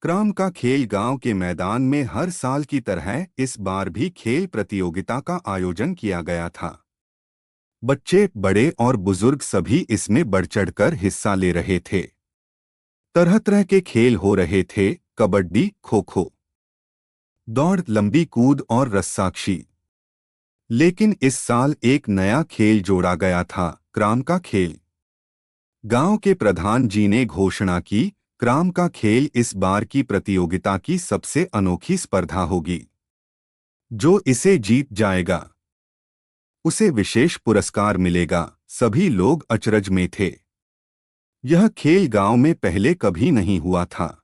Cram का खेल गांव के मैदान में हर साल की तरह इस बार भी खेल प्रतियोगिता का आयोजन किया गया था। बच्चे, बड़े और बुजुर्ग सभी इसमें बढ़-चढ़कर हिस्सा ले रहे थे। तरह तरह के खेल हो रहे थे, कबड्डी, खो-खो, दौड़, लंबी कूद और रस्साकशी। लेकिन इस साल एक नया खेल जोड़ा गया था, क्राम का खेल। गांव के प्रधान जी ने घोषणा की, क्राम का खेल इस बार की प्रतियोगिता की सबसे अनोखी स्पर्धा होगी। जो इसे जीत जाएगा उसे विशेष पुरस्कार मिलेगा। सभी लोग अचरज में थे। यह खेल गांव में पहले कभी नहीं हुआ था।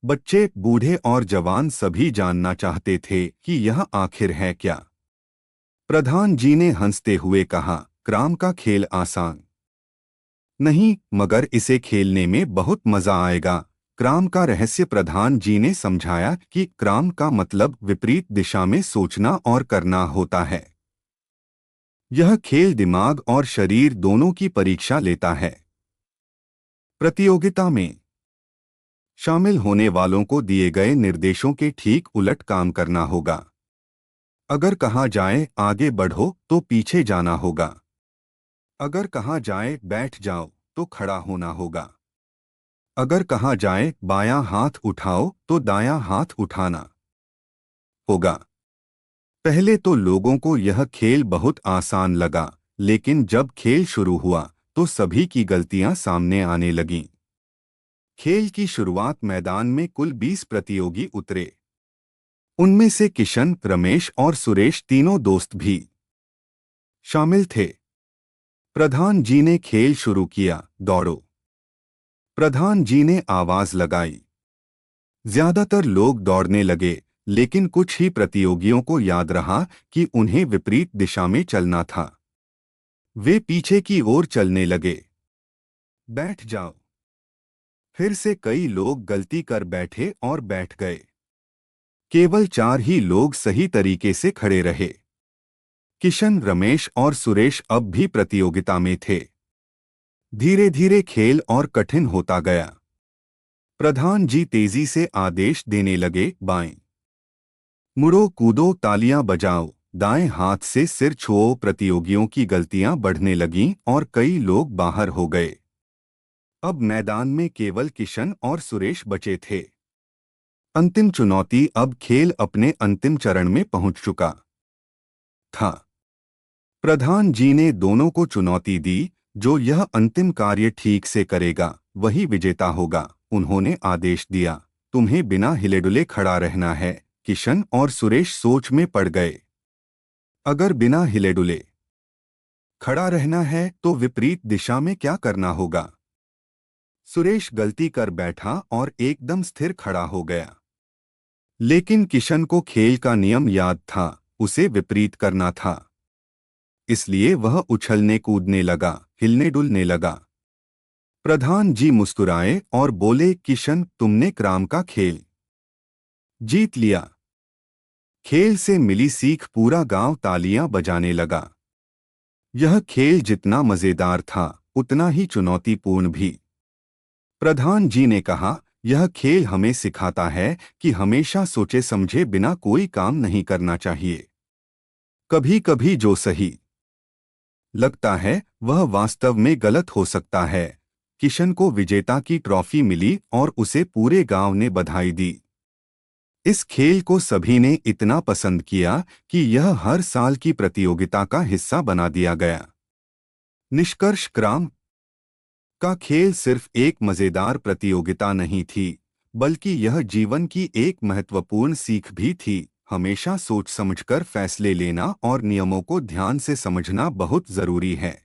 बच्चे, बूढ़े और जवान सभी जानना चाहते थे कि यह आखिर है क्या। प्रधान जी ने हंसते हुए कहा, क्राम का खेल आसान नहीं, मगर इसे खेलने में बहुत मजा आएगा। क्राम का रहस्य प्रधान जी ने समझाया कि क्राम का मतलब विपरीत दिशा में सोचना और करना होता है। यह खेल दिमाग और शरीर दोनों की परीक्षा लेता है। प्रतियोगिता में शामिल होने वालों को दिए गए निर्देशों के ठीक उलट काम करना होगा। अगर कहा जाए आगे बढ़ो तो पीछे जाना होगा। अगर कहा जाए बैठ जाओ तो खड़ा होना होगा। अगर कहा जाए बायां हाथ उठाओ तो दायां हाथ उठाना होगा। पहले तो लोगों को यह खेल बहुत आसान लगा, लेकिन जब खेल शुरू हुआ तो सभी की गलतियां सामने आने लगीं। खेल की शुरुआत मैदान में कुल 20 प्रतियोगी उतरे। उनमें से किशन, रमेश और सुरेश तीनों दोस्त भी शामिल थे। प्रधान जी ने खेल शुरू किया, दौड़ो। प्रधान जी ने आवाज लगाई। ज्यादातर लोग दौड़ने लगे, लेकिन कुछ ही प्रतियोगियों को याद रहा कि उन्हें विपरीत दिशा में चलना था। वे पीछे की ओर चलने लगे। बैठ जाओ। फिर से कई लोग गलती कर बैठे और बैठ गए। केवल 4 ही लोग सही तरीके से खड़े रहे। किशन, रमेश और सुरेश अब भी प्रतियोगिता में थे। धीरे धीरे खेल और कठिन होता गया। प्रधान जी तेजी से आदेश देने लगे, बाएं मुड़ो, कूदो, तालियां बजाओ, दाएं हाथ से सिर छुओ। प्रतियोगियों की गलतियां बढ़ने लगीं और कई लोग बाहर हो गए। अब मैदान में केवल किशन और सुरेश बचे थे। अंतिम चुनौती। अब खेल अपने अंतिम चरण में पहुंच चुका था। प्रधान जी ने दोनों को चुनौती दी, जो यह अंतिम कार्य ठीक से करेगा वही विजेता होगा। उन्होंने आदेश दिया, तुम्हें बिना हिलेडुले खड़ा रहना है। किशन और सुरेश सोच में पड़ गए। अगर बिना हिलेडुले खड़ा रहना है तो विपरीत दिशा में क्या करना होगा। सुरेश गलती कर बैठा और एकदम स्थिर खड़ा हो गया। लेकिन किशन को खेल का नियम याद था, उसे विपरीत करना था। इसलिए वह उछलने कूदने लगा, हिलने डुलने लगा। प्रधान जी मुस्कुराए और बोले, किशन, तुमने क्राम का खेल जीत लिया। खेल से मिली सीख। पूरा गांव तालियां बजाने लगा। यह खेल जितना मजेदार था उतना ही चुनौतीपूर्ण भी। प्रधान जी ने कहा, यह खेल हमें सिखाता है कि हमेशा सोचे समझे बिना कोई काम नहीं करना चाहिए। कभी कभी जो सही लगता है वह वास्तव में गलत हो सकता है। किशन को विजेता की ट्रॉफी मिली और उसे पूरे गांव ने बधाई दी। इस खेल को सभी ने इतना पसंद किया कि यह हर साल की प्रतियोगिता का हिस्सा बना दिया गया। निष्कर्ष, क्राम का खेल सिर्फ एक मजेदार प्रतियोगिता नहीं थी, बल्कि यह जीवन की एक महत्वपूर्ण सीख भी थी। हमेशा सोच समझकर फैसले लेना और नियमों को ध्यान से समझना बहुत जरूरी है।